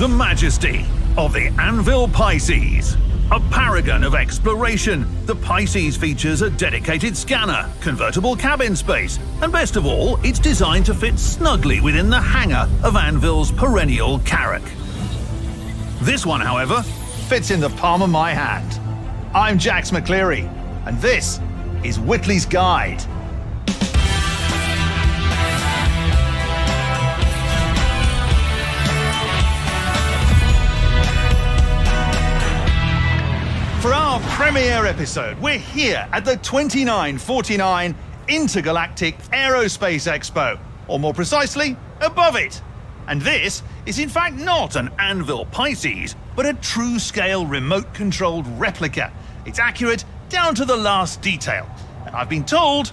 The majesty of the Anvil Pisces. A paragon of exploration, the Pisces features a dedicated scanner, convertible cabin space, and best of all, it's designed to fit snugly within the hangar of Anvil's perennial carrack. This one, however, fits in the palm of my hand. I'm Jax McCleary, and this is Whitley'S Guide. For our premiere episode, we're here at the 2949 Intergalactic Aerospace Expo, or more precisely, above it. And this is in fact not an Anvil Pisces, but a true-scale remote-controlled replica. It's accurate down to the last detail, and I've been told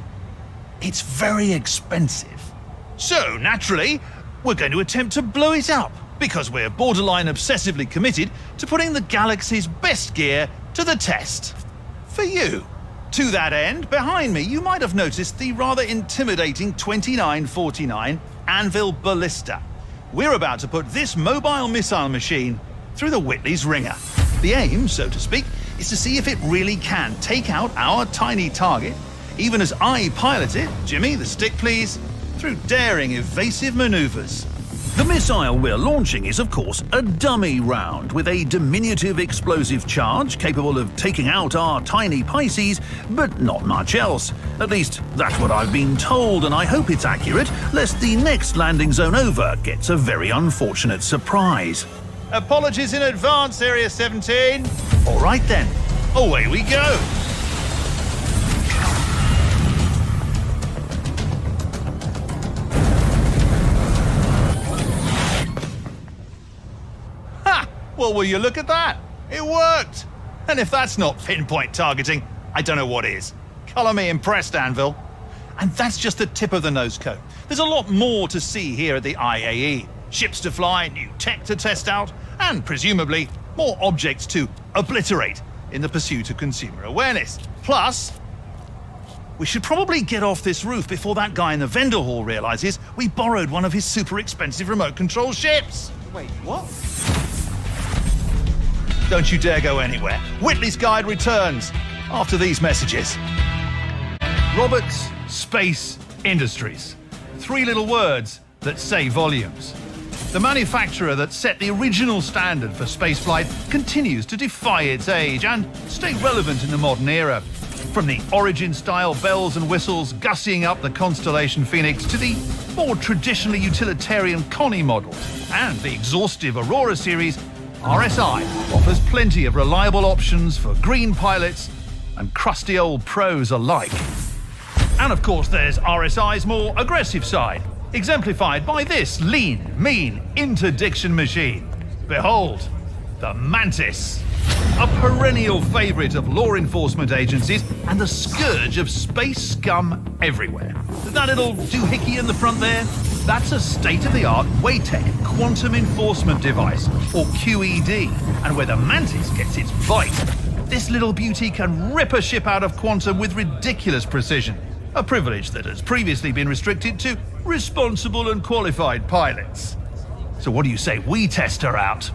it's very expensive. So, naturally, we're going to attempt to blow it up, because we're borderline obsessively committed to putting the galaxy's best gear to the test. For you. To that end, behind me you might have noticed the rather intimidating 2949 Anvil Ballista. We're about to put this mobile missile machine through the Whitley'S ringer. The aim, so to speak, is to see if it really can take out our tiny target, even as I pilot it, Jimmy, the stick please, through daring evasive maneuvers. The missile we're launching is, of course, a dummy round with a diminutive explosive charge capable of taking out our tiny Pisces, but not much else. At least, that's what I've been told, and I hope it's accurate, lest the next landing zone over gets a very unfortunate surprise. Apologies in advance, Area 17. All right then, away we go. Well, will you look at that? It worked! And if that's not pinpoint targeting, I don't know what is. Colour me impressed, Anvil. And that's just the tip of the nose cone. There's a lot more to see here at the IAE. Ships to fly, new tech to test out, and presumably more objects to obliterate in the pursuit of consumer awareness. Plus, we should probably get off this roof before that guy in the vendor hall realizes we borrowed one of his super expensive remote control ships. Wait, what? Don't you dare go anywhere. Whitley'S Guide returns after these messages. Roberts Space Industries. 3 little words that say volumes. The manufacturer that set the original standard for spaceflight continues to defy its age and stay relevant in the modern era. From the Origin-style bells and whistles gussying up the Constellation Phoenix to the more traditionally utilitarian Connie model and the exhaustive Aurora series, RSI offers plenty of reliable options for green pilots and crusty old pros alike. And of course there's RSI's more aggressive side, exemplified by this lean, mean interdiction machine. Behold, the Mantis. A perennial favourite of law enforcement agencies and the scourge of space scum everywhere. That little doohickey in the front there? That's a state-of-the-art WATEC quantum enforcement device, or QED, and where the Mantis gets its bite. This little beauty can rip a ship out of quantum with ridiculous precision, a privilege that has previously been restricted to responsible and qualified pilots. So what do you say we test her out?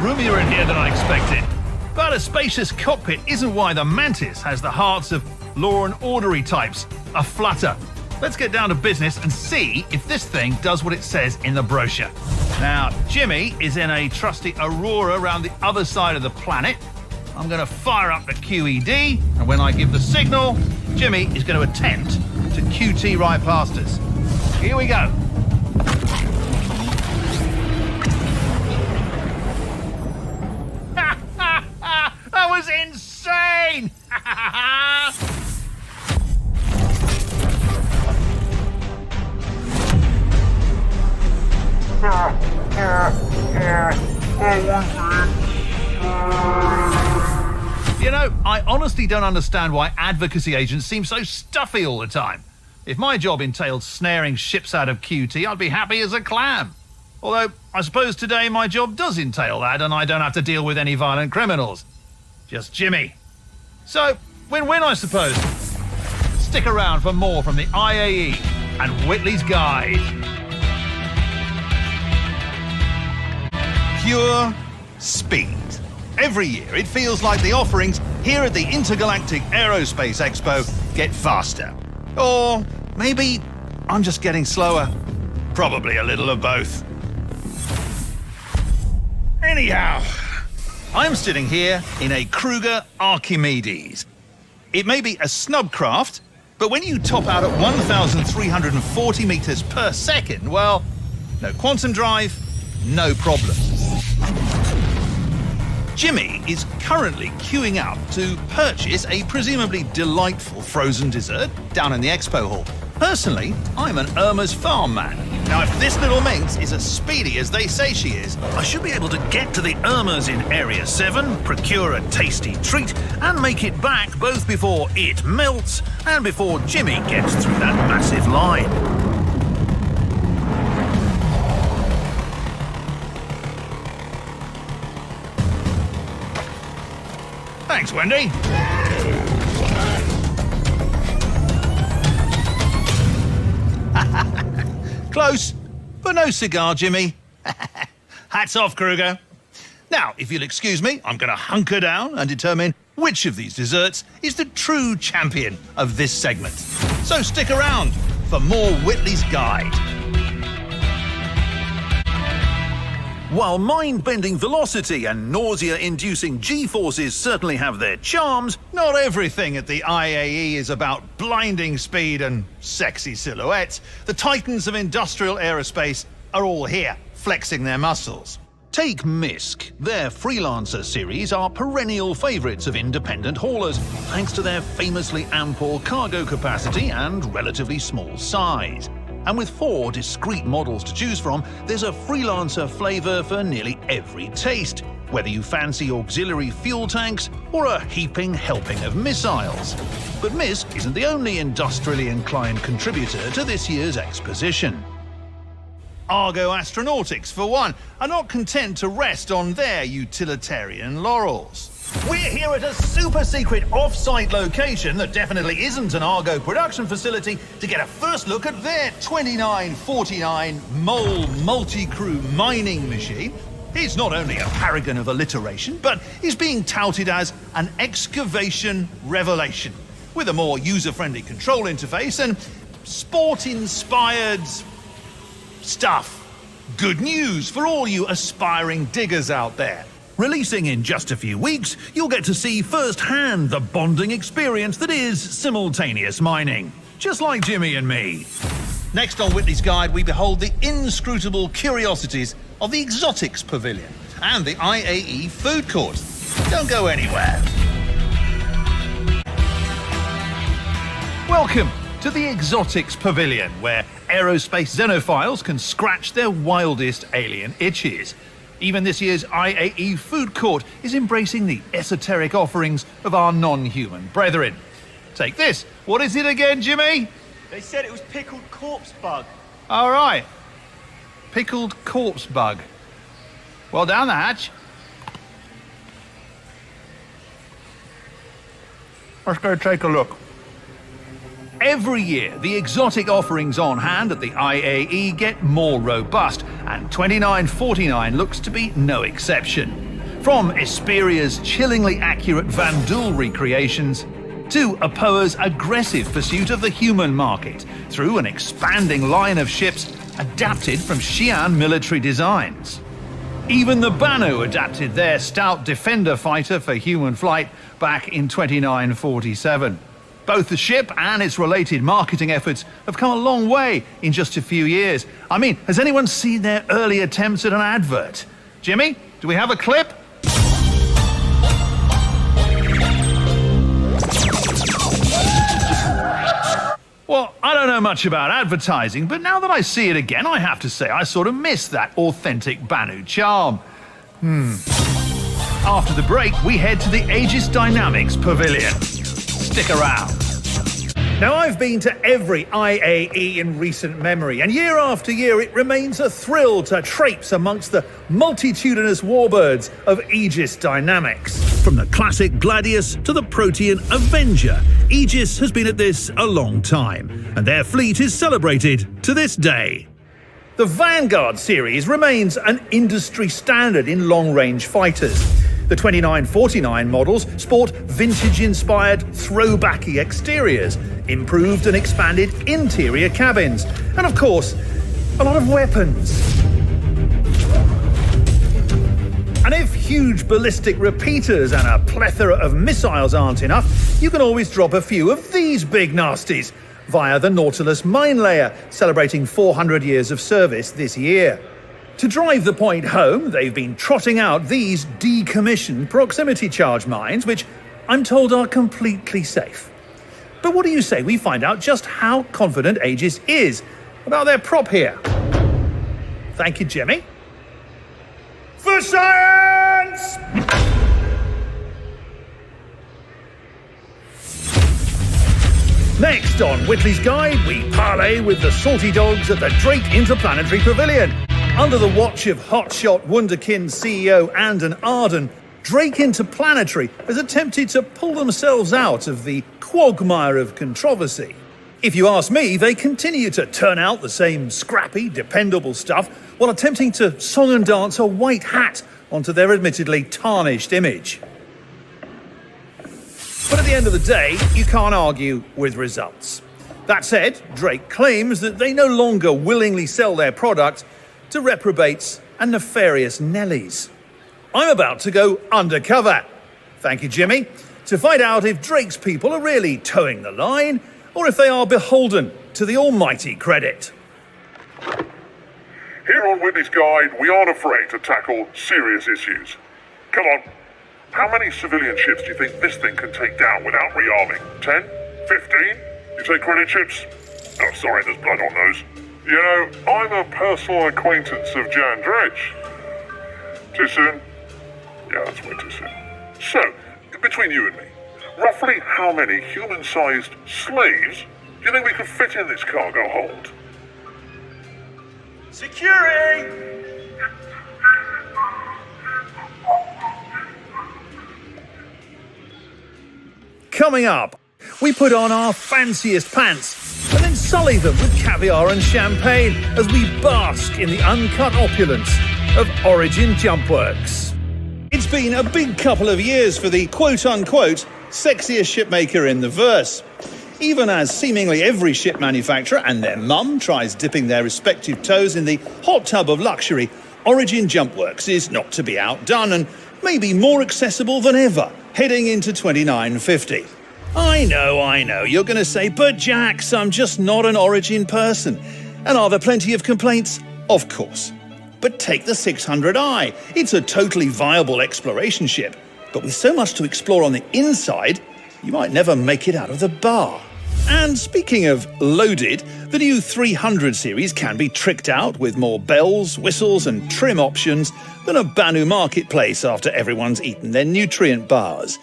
Roomier in here than I expected. But a spacious cockpit isn't why the Mantis has the hearts of law and ordery types aflutter. Let's get down to business and see if this thing does what it says in the brochure. Now, Jimmy is in a trusty Aurora around the other side of the planet. I'm going to fire up the QED, and when I give the signal, Jimmy is going to attempt to QT right past us. Here we go. That was insane! You know, I honestly don't understand why advocacy agents seem so stuffy all the time. If my job entailed snaring ships out of QT, I'd be happy as a clam. Although, I suppose today my job does entail that and I don't have to deal with any violent criminals. Just Jimmy. So, win-win, I suppose. Stick around for more from the IAE and Whitley'S Guide. pure speed. Every year, it feels like the offerings here at the Intergalactic Aerospace Expo get faster. Or maybe I'm just getting slower. Probably a little of both. Anyhow, I'm sitting here in a Kruger Archimedes. It may be a snub craft, but when you top out at 1,340 meters per second, well, no quantum drive, no problem. Jimmy is currently queuing up to purchase a presumably delightful frozen dessert down in the expo hall. Personally, I'm an Irma's farm man. Now, if this little minx is as speedy as they say she is, I should be able to get to the Irma's in Area 7, procure a tasty treat, and make it back both before it melts and before Jimmy gets through that massive line. Thanks, Wendy. Close, but no cigar, Jimmy. Hats off, Kruger. Now, if you'll excuse me, I'm going to hunker down and determine which of these desserts is the true champion of this segment. So stick around for more Whitley'S Guide. While mind-bending velocity and nausea-inducing G-forces certainly have their charms, not everything at the IAE is about blinding speed and sexy silhouettes. The titans of industrial aerospace are all here, flexing their muscles. Take MISC. Their Freelancer series are perennial favourites of independent haulers, thanks to their famously ample cargo capacity and relatively small size. And with 4 discrete models to choose from, there's a Freelancer flavour for nearly every taste, whether you fancy auxiliary fuel tanks or a heaping helping of missiles. But MISC isn't the only industrially inclined contributor to this year's exposition. Argo Astronautics, for one, are not content to rest on their utilitarian laurels. We're here at a super-secret off-site location that definitely isn't an Argo production facility to get a first look at their 2949 Mole multi-crew mining machine. It's not only a paragon of alliteration, but is being touted as an excavation revelation, with a more user-friendly control interface and sport-inspired stuff. Good news for all you aspiring diggers out there. Releasing in just a few weeks, you'll get to see firsthand the bonding experience that is simultaneous mining, just like Jimmy and me. Next on Whitley'S Guide, we behold the inscrutable curiosities of the Exotics Pavilion and the IAE Food Court. Don't go anywhere. Welcome to the Exotics Pavilion, where aerospace xenophiles can scratch their wildest alien itches. Even this year's IAE Food Court is embracing the esoteric offerings of our non-human brethren. Take this. What is it again, Jimmy? They said it was pickled corpse bug. All right. Pickled corpse bug. Well, down the hatch. Let's go take a look. Every year, the exotic offerings on hand at the IAE get more robust, and 2949 looks to be no exception. From Esperia's chillingly accurate Van Doel recreations, to APOA's aggressive pursuit of the human market, through an expanding line of ships adapted from Xi'an military designs. Even the Banu adapted their stout Defender fighter for human flight back in 2947. Both the ship and its related marketing efforts have come a long way in just a few years. I mean, has anyone seen their early attempts at an advert? Jimmy, do we have a clip? Well, I don't know much about advertising, but now that I see it again, I have to say I sort of miss that authentic Banu charm. After the break, we head to the Aegis Dynamics Pavilion. Stick around. Now, I've been to every IAE in recent memory, and year after year it remains a thrill to traipse amongst the multitudinous warbirds of Aegis Dynamics. From the classic Gladius to the Protean Avenger, Aegis has been at this a long time, and their fleet is celebrated to this day. The Vanguard series remains an industry standard in long-range fighters. The 2949 models sport vintage-inspired, throwbacky exteriors, improved and expanded interior cabins, and of course, a lot of weapons. And if huge ballistic repeaters and a plethora of missiles aren't enough, you can always drop a few of these big nasties via the Nautilus mine layer, celebrating 400 years of service this year. To drive the point home, they've been trotting out these decommissioned proximity charge mines, which I'm told are completely safe. But what do you say we find out just how confident Aegis is about their prop here? Thank you, Jimmy. For science! Next on Whitley'S Guide, we parlay with the salty dogs at the Drake Interplanetary Pavillion. Under the watch of hotshot Wunderkind CEO Andon Arden, Drake Interplanetary has attempted to pull themselves out of the quagmire of controversy. If you ask me, they continue to turn out the same scrappy, dependable stuff while attempting to song and dance a white hat onto their admittedly tarnished image. But at the end of the day, you can't argue with results. That said, Drake claims that they no longer willingly sell their product to reprobates and nefarious Nellies. I'm about to go undercover, thank you Jimmy, to find out if Drake's people are really towing the line or if they are beholden to the almighty credit. Here on Whitley'S Guide, we aren't afraid to tackle serious issues. Come on. How many civilian ships do you think this thing can take down without rearming? 10? 15? You say credit ships? Oh, sorry, there's blood on those. You know, I'm a personal acquaintance of Jan Dredge. Too soon? Yeah, that's way too soon. So, between you and me, roughly how many human-sized slaves do you think we could fit in this cargo hold? Security! Coming up, we put on our fanciest pants and then sully them with caviar and champagne as we bask in the uncut opulence of Origin Jumpworks. It's been a big couple of years for the quote-unquote sexiest shipmaker in the verse. Even as seemingly every ship manufacturer and their mum tries dipping their respective toes in the hot tub of luxury, Origin Jumpworks is not to be outdone and maybe more accessible than ever heading into 2950. I know, you're going to say, but Jax, I'm just not an Origin person. And are there plenty of complaints? Of course. But take the 600i. It's a totally viable exploration ship. But with so much to explore on the inside, you might never make it out of the bar. And speaking of loaded, the new 300 series can be tricked out with more bells, whistles and trim options than a Banu marketplace after everyone's eaten their nutrient bars.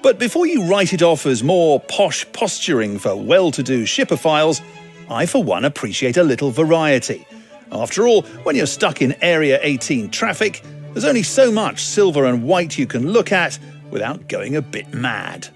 But before you write it off as more posh posturing for well-to-do shipophiles, I for one appreciate a little variety. After all, when you're stuck in Area 18 traffic, there's only so much silver and white you can look at without going a bit mad.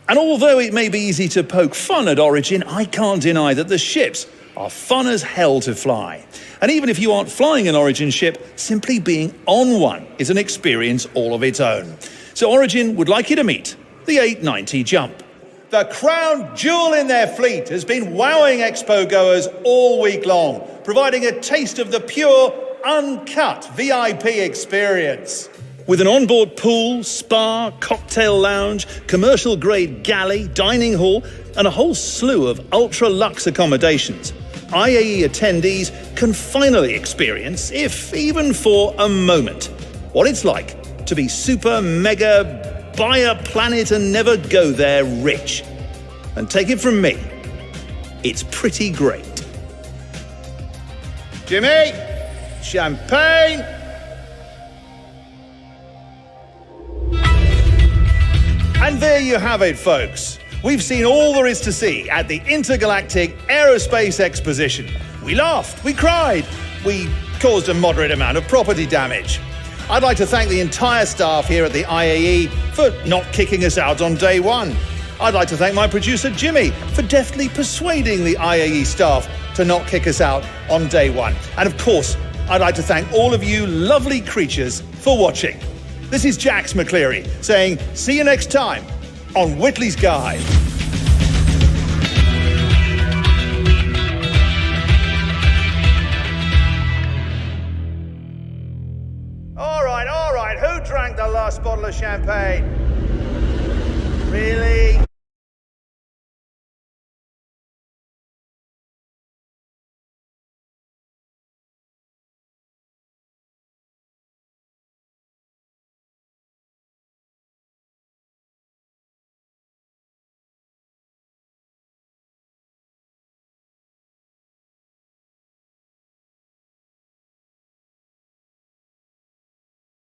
And although it may be easy to poke fun at Origin, I can't deny that the ships are fun as hell to fly. And even if you aren't flying an Origin ship, simply being on one is an experience all of its own. So Origin would like you to meet the 890 Jump. The crown jewel in their fleet has been wowing Expo goers all week long, providing a taste of the pure, uncut VIP experience. With an onboard pool, spa, cocktail lounge, commercial-grade galley, dining hall, and a whole slew of ultra-luxe accommodations, IAE attendees can finally experience, if even for a moment, what it's like to be super mega buy a planet and never go there rich. And take it from me, it's pretty great. Jimmy, champagne. And there you have it, folks. We've seen all there is to see at the Intergalactic Aerospace Exposition. We laughed, we cried, we caused a moderate amount of property damage. I'd like to thank the entire staff here at the IAE for not kicking us out on day one. I'd like to thank my producer Jimmy for deftly persuading the IAE staff to not kick us out on day one. And of course, I'd like to thank all of you lovely creatures for watching. This is Jax McCleary saying, see you next time on Whitley'S Guide. All right, who drank the last bottle of champagne? Really?